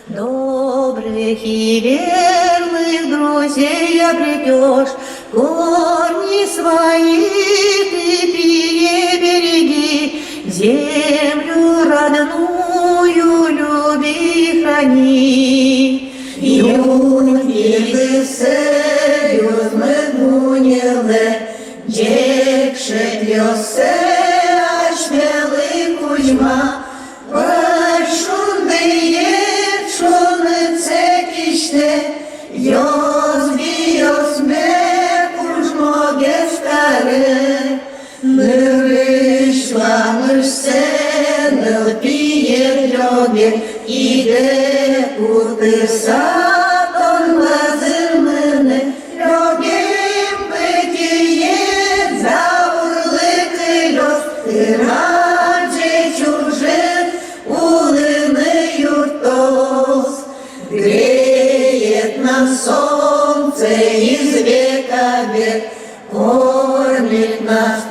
Добрых и верных друзей обретешь, корни свои ты береги, землю родную люби и храни. Юнги серйоз медмуніле, дєкше тльосе, аж мели кузьма, Jos Dios me kuzmo gestare, Nırışlamış senil piye ljobe, ide kutırsa tonmazır mını, Ljobim petiye zavrlık los, Tıracı çужет улыны юртос. Греет нам солнце из века в век, кормит нас